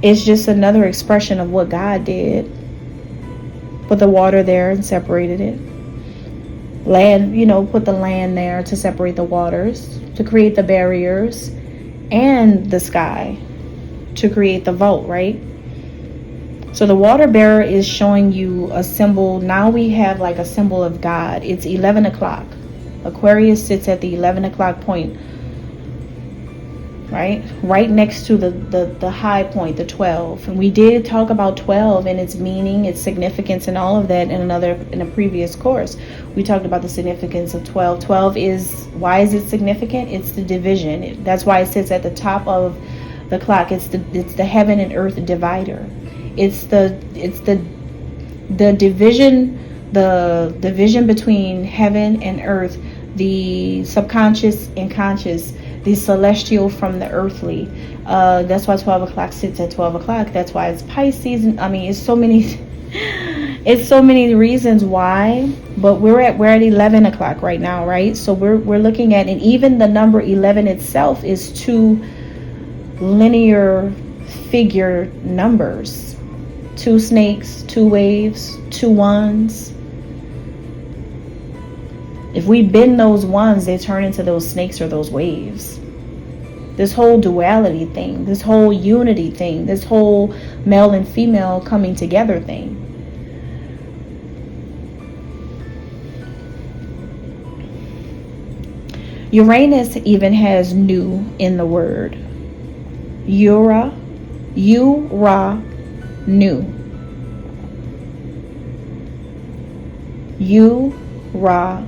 is just another expression of what God did. Put the water there and separated it. Land, put the land there to separate the waters, to create the barriers, and the sky to create the vault, right? So the water bearer is showing you a symbol. Now we have like a symbol of God. It's 11 o'clock. Aquarius sits at the 11 o'clock point, right next to the high point, the 12. And we did talk about 12 and its meaning, its significance, and all of that in a previous course. We talked about the significance of 12. 12 is, why is it significant? It's the division. That's why it sits at the top of the clock. It's the heaven and earth divider. It's the division, the division between heaven and earth, the subconscious and conscious, the celestial from the earthly. That's why 12 o'clock sits at 12 o'clock. That's why it's Pisces. It's so many reasons why, but we're at 11 o'clock right now, right? So we're looking at, and even the number 11 itself is 2 linear figure numbers. 2 snakes, 2 waves, 2 ones. If we bend those ones, they turn into those snakes or those waves. This whole duality thing, this whole unity thing, this whole male and female coming together thing. Uranus even has new in the word. Ura-nu. Ura-nu.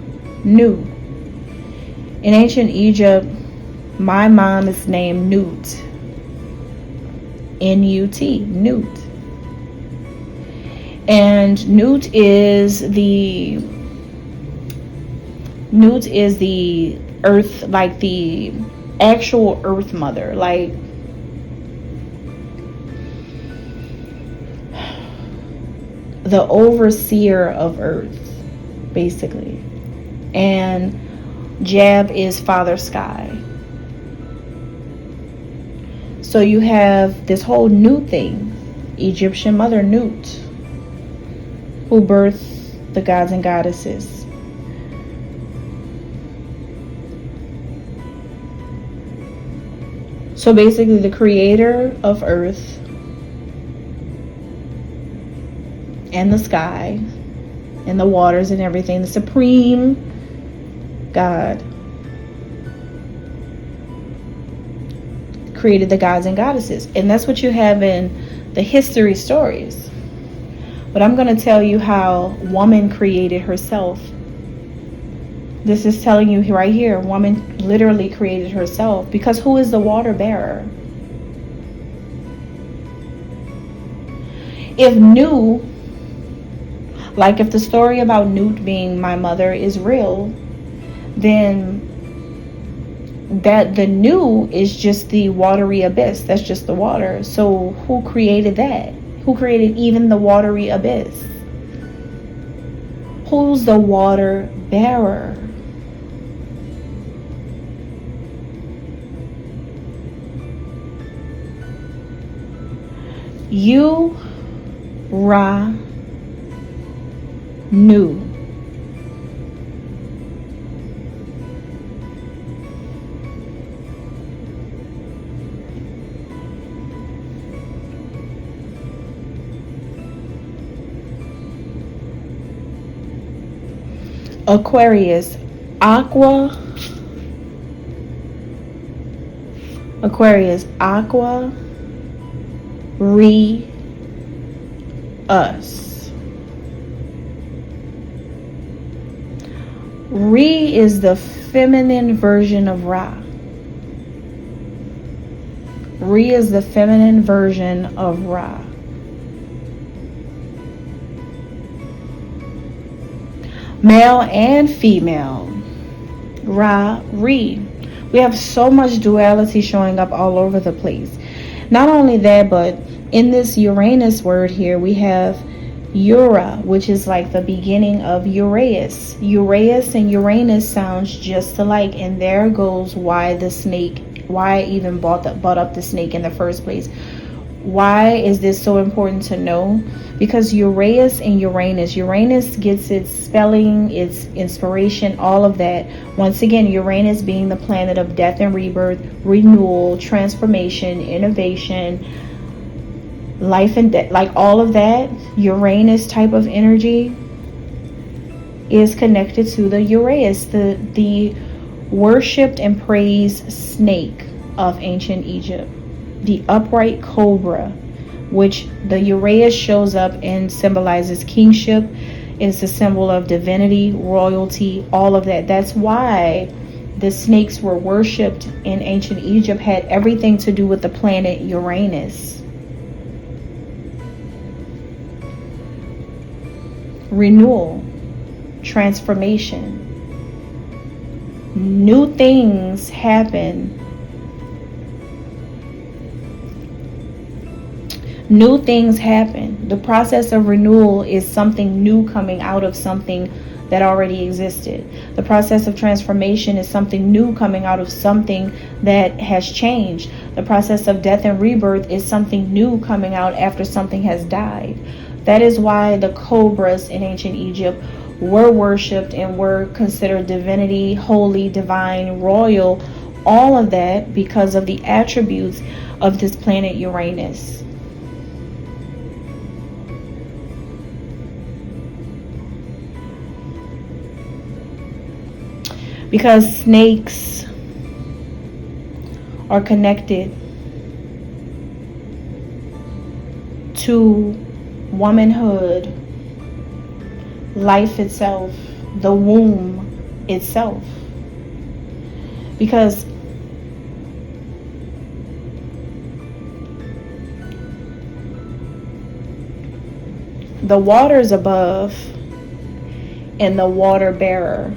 In ancient Egypt, my mom is named Nut. N-U-T, Nut. And Nut is the earth, like the actual earth mother, like the overseer of earth, basically. And Jab is Father Sky. So you have this whole Nut thing, Egyptian mother Nut, who birthed the gods and goddesses. So basically the creator of earth and the sky and the waters and everything, the supreme God, created the gods and goddesses. And that's what you have in the history stories. But I'm going to tell you how woman created herself. This is telling you right here, woman literally created herself. Because who is the water bearer? If Nu, like if the story about Nut being my mother is real, then that the Nu is just the watery abyss. That's just the water. So who created that? Who created even the watery abyss? Who's the water bearer? Ura-nu. Aquarius, aqua. Aquarius, aqua, us. Re is the feminine version of Ra. Re is the feminine version of Ra. Male and female. Ra, Re. We have so much duality showing up all over the place. Not only that, but in this Uranus word here, we have Ura, which is like the beginning of Uraeus. Uraeus and Uranus sounds just alike, and there goes why the snake, why I even brought up the snake in the first place. Why is this so important to know? Because Uraeus and Uranus gets its spelling, its inspiration, all of that. Once again, Uranus being the planet of death and rebirth, renewal, transformation, innovation, life and death, like all of that. Uranus type of energy is connected to the Uraeus, the worshipped and praised snake of ancient Egypt, the upright cobra, which the Uraeus shows up and symbolizes kingship. It's a symbol of divinity, royalty, all of that. That's why the snakes were worshipped in ancient Egypt, had everything to do with the planet Uranus. Renewal, transformation. New things happen. New things happen. The process of renewal is something new coming out of something that already existed. The process of transformation is something new coming out of something that has changed. The process of death and rebirth is something new coming out after something has died. That is why the cobras in ancient Egypt were worshipped and were considered divinity, holy, divine, royal, all of that because of the attributes of this planet Uranus. Because snakes are connected to womanhood, life itself, the womb itself. Because the waters above and the water bearer.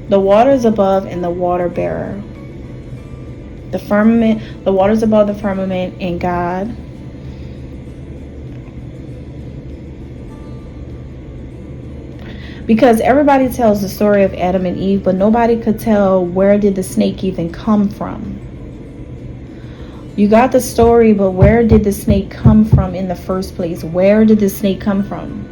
The waters above and the water bearer. The firmament, the waters above the firmament and God. Because everybody tells the story of Adam and Eve, but nobody could tell where did the snake even come from. You got the story, but where did the snake come from in the first place? Where did the snake come from?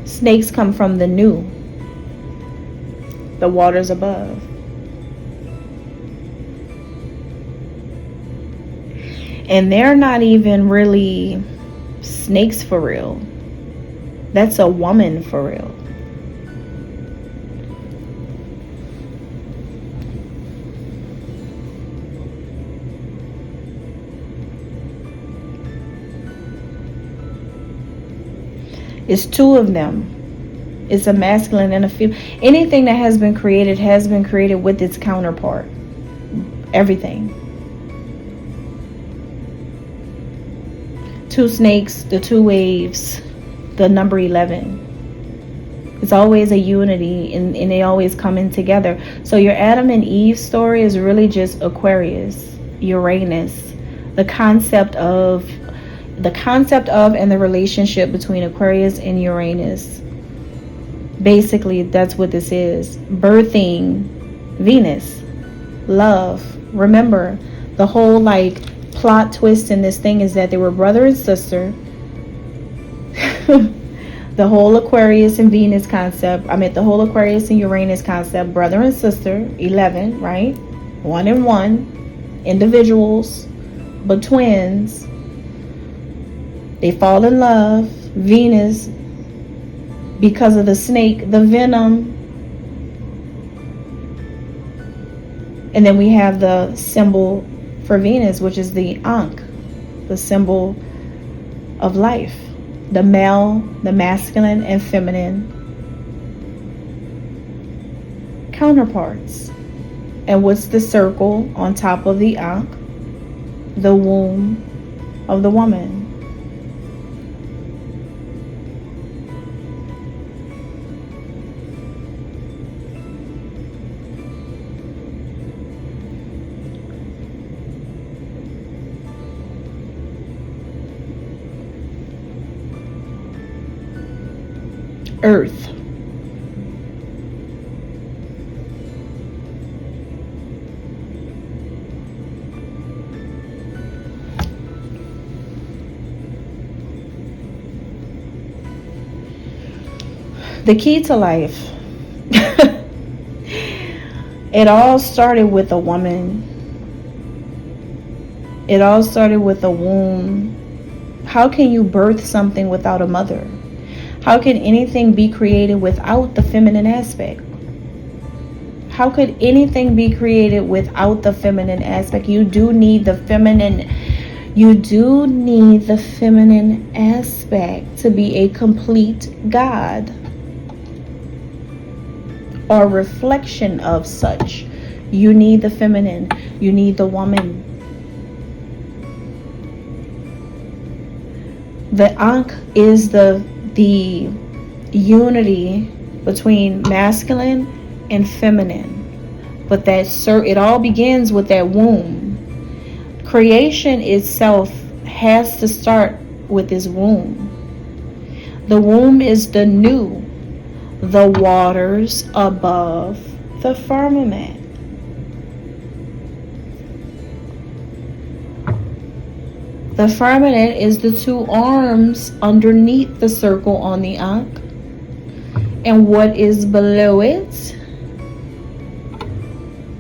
Snakes come from the new, the waters above. And they're not even really snakes for real. That's a woman for real. It's two of them. It's a masculine and a female. Anything that has been created with its counterpart. Everything. Two snakes, the two waves, the number 11. It's always a unity, and they always come in together. So your Adam and Eve story is really just Aquarius, Uranus, the concept of and the relationship between Aquarius and Uranus. Basically, that's what this is. Birthing Venus, love. Remember, the whole plot twist in this thing is that they were brother and sister. The whole Aquarius and Venus concept. The whole Aquarius and Uranus concept. Brother and sister, 11, right? 1 and 1. Individuals, but twins. They fall in love. Venus, because of the snake, the venom. And then we have the symbol for Venus, which is the Ankh, the symbol of life. The male, the masculine and feminine counterparts. And what's the circle on top of the Ankh? The womb of the woman. Earth. The key to life. It all started with a woman. It all started with a womb. How can you birth something without a mother? How can anything be created without the feminine aspect? How could anything be created without the feminine aspect? You do need the feminine. You do need the feminine aspect to be a complete God, or reflection of such. You need the feminine. You need the woman. The Ankh is the unity between masculine and feminine. But it all begins with that womb. Creation itself has to start with this womb. The womb is the new, the waters above the firmament. The firmament is the two arms underneath the circle on the Ankh. And what is below it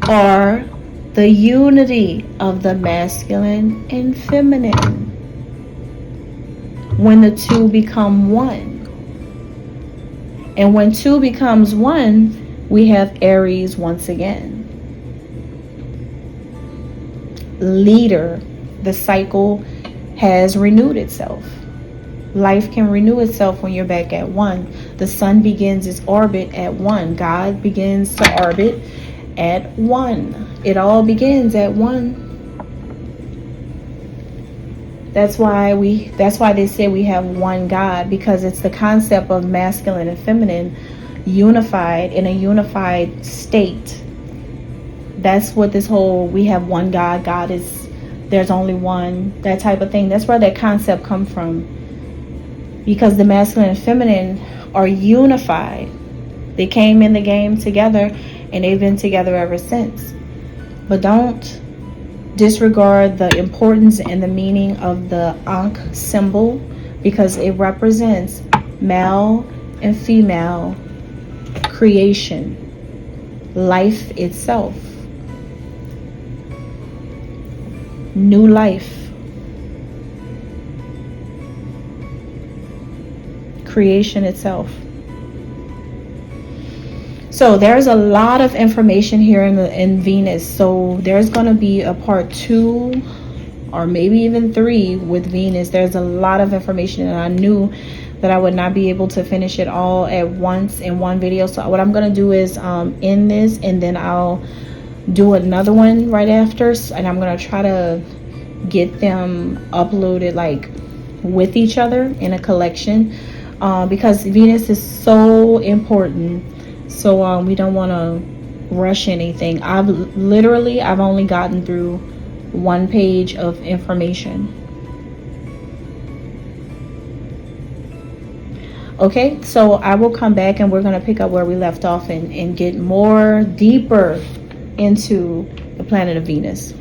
are the unity of the masculine and feminine. When the two become one. And when two becomes one, we have Aries once again. Leader. The cycle has renewed itself. Life can renew itself when you're back at one. The sun begins its orbit at one. God begins to orbit at one. It all begins at one. That's why they say we have one God, because it's the concept of masculine and feminine unified in a unified state. That's what this whole we have one God, God is there's only one, that type of thing. That's where that concept comes from. Because the masculine and feminine are unified. They came in the game together and they've been together ever since. But don't disregard the importance and the meaning of the Ankh symbol, because it represents male and female creation, life itself. New life, creation itself. So there's a lot of information here in Venus. So there's going to be a part 2 or maybe even 3 with Venus. There's a lot of information, and I knew that I would not be able to finish it all at once in one video. So what I'm going to do is end this, and then I'll do another one right after, and I'm going to try to get them uploaded like with each other in a collection, because Venus is so important. So we don't want to rush anything. I've only gotten through one page of information. Okay, so I will come back and we're going to pick up where we left off and get more deeper into the planet of Venus.